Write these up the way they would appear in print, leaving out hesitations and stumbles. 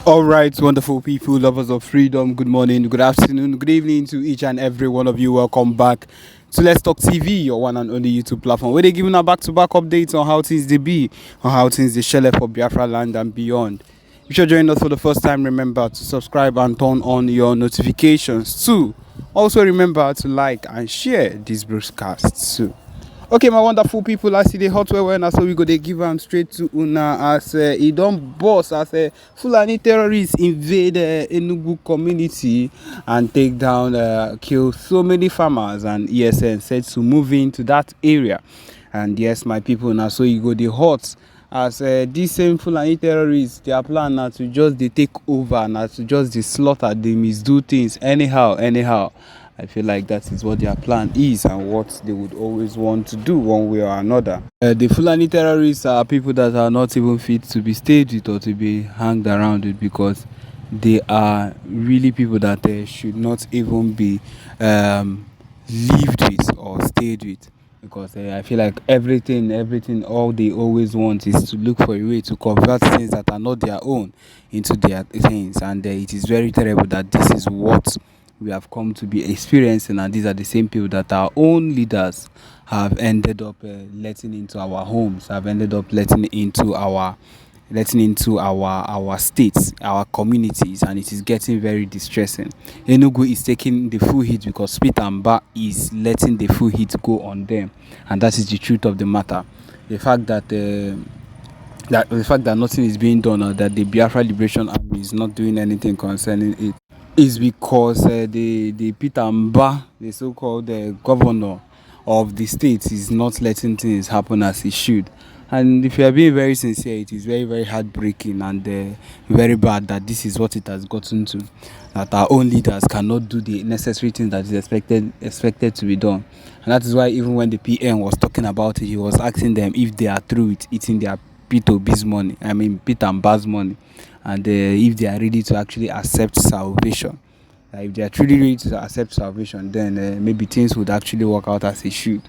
All right, wonderful people, lovers of freedom. Good morning, good afternoon, good evening to each and every one of you. Welcome back to Let's Talk TV, your one and only YouTube platform, where they're giving a back-to-back updates on how things they be, on how things they shell for Biafra land and beyond. If you're joining us for the first time, remember to subscribe and turn on your notifications too. Also, remember to like and share this broadcast too. Okay, my wonderful people, I see the hot well now, so we go they give am straight to una as he don't boss as Fulani terrorists invade Enugu community and take down, kill so many farmers, and ESN said to move into that area. And yes, my people, now so you go the hot as these same Fulani terrorists, their plan now to just they take over, now to just they slaughter, they misdo things anyhow. I feel like that is what their plan is and what they would always want to do one way or another. The Fulani terrorists are people that are not even fit to be stayed with or to be hanged around with, because they are really people that should not even be lived with or stayed with. Because I feel like everything, all they always want is to look for a way to convert things that are not their own into their things. And it is very terrible that this is what we have come to be experiencing, and these are the same people that our own leaders have ended up letting into our homes, have ended up letting into our states, our communities, and it is getting very distressing. Enugu is taking the full hit because Spit and Bar is letting the full hit go on them, and that is the truth of the matter. The fact that nothing is being done, or that the Biafra Liberation Army is not doing anything concerning it, is because the Peter Mba, the so-called governor of the state, is not letting things happen as he should. And if you are being very sincere, it is very, very heartbreaking and very bad that this is what it has gotten to. That our own leaders cannot do the necessary things that is expected to be done. And that is why even when the PM was talking about it, he was asking them if they are through with eating their P2B's money, I mean Peter and Bar's money, and if they are ready to actually accept salvation. If they are truly ready to accept salvation, then maybe things would actually work out as it should,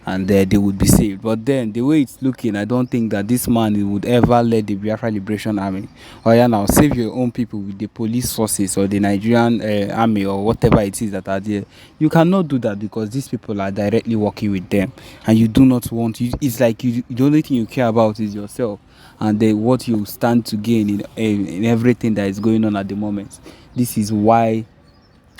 and they would be saved. But then the way it's looking, I don't think that this man would ever let the Biafra Liberation Army, or yeah, now save your own people with the police forces or the Nigerian army or whatever it is that are there. You cannot do that, because these people are directly working with them, and you do not want. It's like the only thing you care about is yourself and what you stand to gain in everything that is going on at the moment. This is why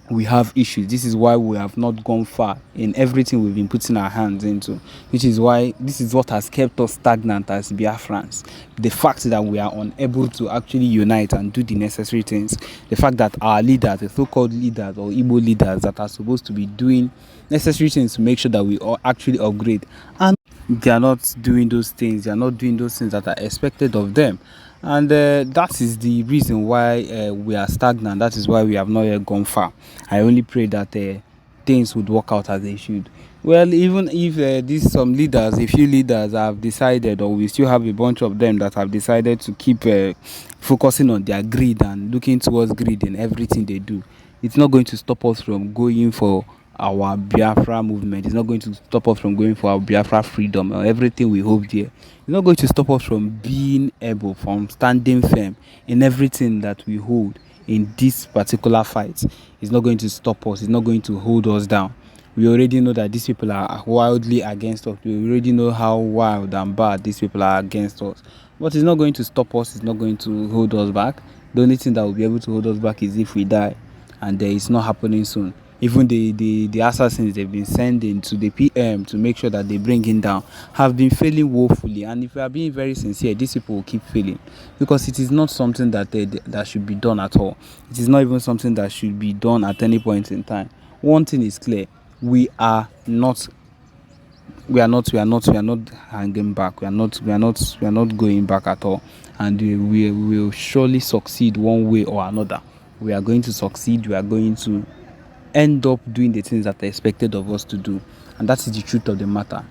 we have issues. This is why we have not gone far in everything we've been putting our hands into, which is why this is what has kept us stagnant as Biafrans. The fact that we are unable to actually unite and do the necessary things, the fact that our leaders, the so-called leaders or Igbo leaders that are supposed to be doing necessary things to make sure that we all actually upgrade, and they are not doing those things. They are not doing those things that are expected of them. And that is the reason why we are stagnant. That is why we have not yet gone far. I only pray that things would work out as they should. Well, even if these a few leaders have decided, or we still have a bunch of them that have decided to keep focusing on their greed and looking towards greed in everything they do, it's not going to stop us from going for our Biafra movement. It's not going to stop us from going for our Biafra freedom or everything we hope there. It's not going to stop us from being able, from standing firm in everything that we hold in this particular fight. It's not going to stop us. It's not going to hold us down. We already know that these people are wildly against us. We already know how wild and bad these people are against us. But it's not going to stop us. It's not going to hold us back. The only thing that will be able to hold us back is if we die. And it's not happening soon. Even the assassins they've been sending to the PM to make sure that they bring him down have been failing woefully. And if we are being very sincere, these people will keep failing, because it is not something that should be done at all. It is not even something that should be done at any point in time. One thing is clear: we are not hanging back. We are not going back at all, and we will surely succeed one way or another. We are going to succeed. We are going to end up doing the things that are expected of us to do, and that is the truth of the matter.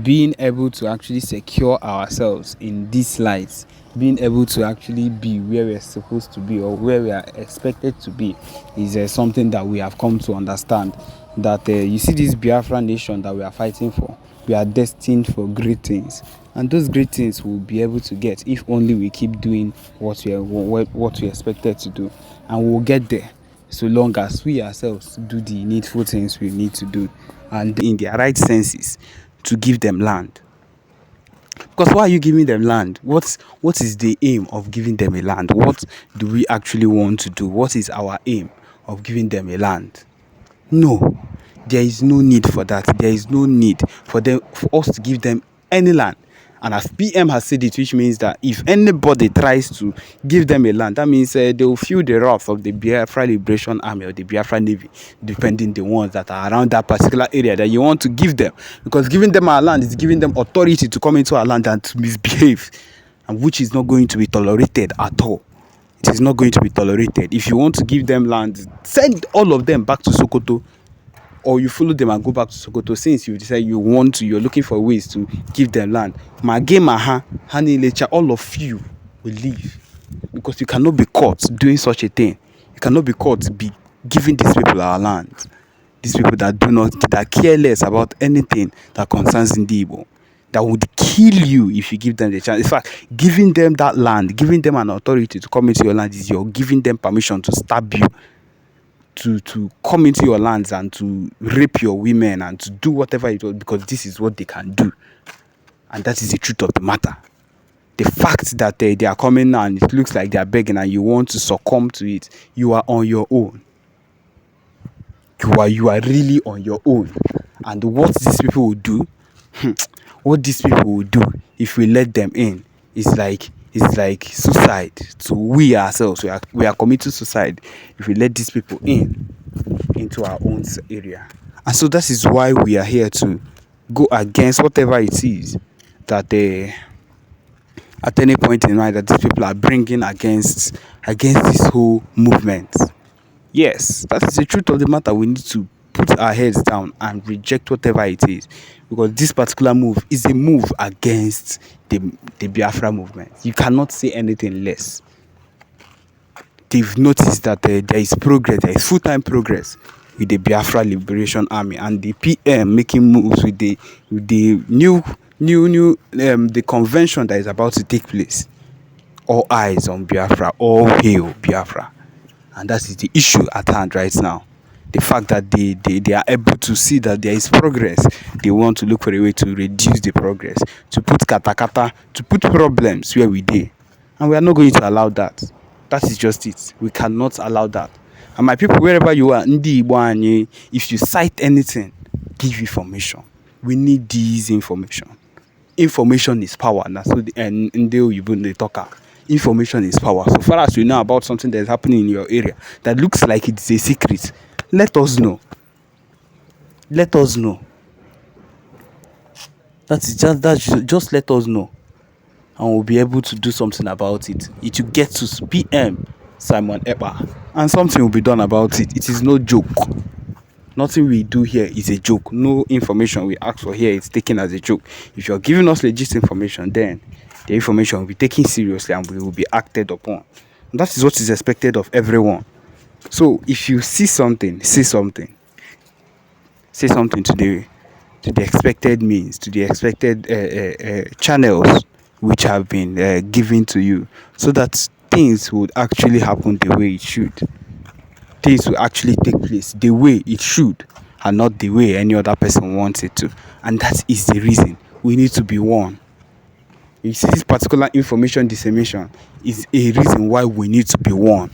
Being able to actually secure ourselves in these lives, being able to actually be where we're supposed to be or where we are expected to be, is something that we have come to understand. that you see this Biafra nation that we are fighting for, we are destined for great things, and those great things we'll be able to get if only we keep doing what we expected to do, and we'll get there so long as we ourselves do the needful things we need to do, and in their right senses to give them land. Because why are you giving them land? What is the aim of giving them a land? What do we actually want to do? What is our aim of giving them a land? No, there is no need for that. There is no need for us to give them any land. And as PM has said it, which means that if anybody tries to give them a land, that means they will feel the wrath of the Biafra Liberation Army or the Biafra Navy, depending the ones that are around that particular area that you want to give them. Because giving them our land is giving them authority to come into our land and to misbehave, and which is not going to be tolerated at all. It is not going to be tolerated. If you want to give them land, send all of them back to Sokoto, or you follow them and go back to Sokoto. Since you decide you're looking for ways to give them land, all of you will leave, because you cannot be caught doing such a thing. You cannot be caught be giving these people our land. These people that care less about anything that concerns Igbo, that would kill you if you give them the chance. In fact, giving them that land, giving them an authority to come into your land, is you're giving them permission to stab you, to come into your lands and to rape your women and to do whatever it was, because this is what they can do. And that is the truth of the matter. The fact that they are coming now and it looks like they are begging and you want to succumb to it, you are on your own. You are really on your own. And what these people will do, if we let them in, is like suicide. So we ourselves, we are committing suicide if we let these people into our own area. And so that is why we are here to go against whatever it is that at any point in time that these people are bringing against this whole movement. Yes, that is the truth of the matter. We need to put our heads down and reject whatever it is, because this particular move is a move against the Biafra movement. You cannot say anything less. They've noticed that there is progress, there is full-time progress with the Biafra Liberation Army, and the PM making moves with the new the convention that is about to take place. All eyes on Biafra, all hail Biafra. And that is the issue at hand right now. The fact that they are able to see that there is progress, they want to look for a way to reduce the progress, to put katakata, to put problems where we did. And we are not going to allow that. That is just it. We cannot allow that. And my people, wherever you are, if you cite anything, give information. We need this information. Information is power. And so they talk. Information is power. So far as you know about something that is happening in your area that looks like it's a secret, let us know. Let us know. Just let us know, and we'll be able to do something about it. It will get to PM Simon Ekpa, and something will be done about it. It is no joke. Nothing we do here is a joke. No information we ask for here is taken as a joke. If you're giving us legit information, then the information will be taken seriously and we will be acted upon. And that is what is expected of everyone. So if you see something, say something. Say something to the expected means, to the expected channels which have been given to you, so that things would actually happen the way it should. Things will actually take place the way it should, and not the way any other person wants it to. And that is the reason we need to be one. You see, this particular information dissemination is a reason why we need to be one.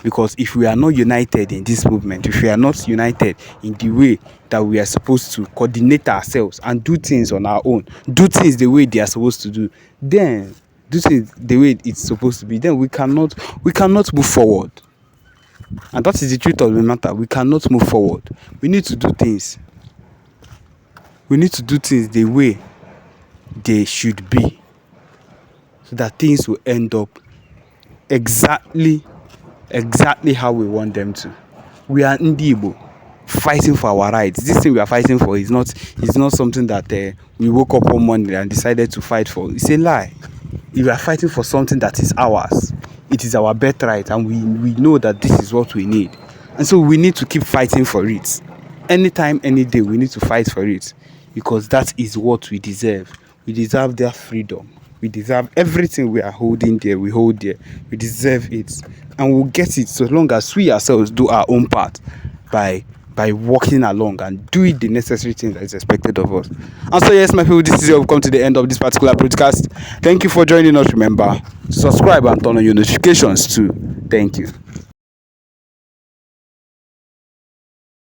Because if we are not united in this movement, if we are not united in the way that we are supposed to coordinate ourselves and do things on our own, do things the way they are supposed to do, then do things the way it's supposed to be, then we cannot move forward. And that is the truth of the matter. We cannot move forward. We need to do things. We need to do things the way they should be, so that things will end up exactly how we want them to. We are Igbo fighting for our rights. This thing we are fighting for is not something that we woke up one morning and decided to fight for. It's a lie. We are fighting for something that is ours. It is our birthright, and we know that this is what we need. And so we need to keep fighting for it. anytime, any day, we need to fight for it, because that is what we deserve. We deserve their freedom. We deserve everything we are holding there. We hold there. We deserve it, and we'll get it so long as we ourselves do our own part by walking along and doing the necessary things that is expected of us. And so, yes, my people, this is where we've come to the end of this particular podcast. Thank you for joining us. Remember to subscribe and turn on your notifications too. Thank you.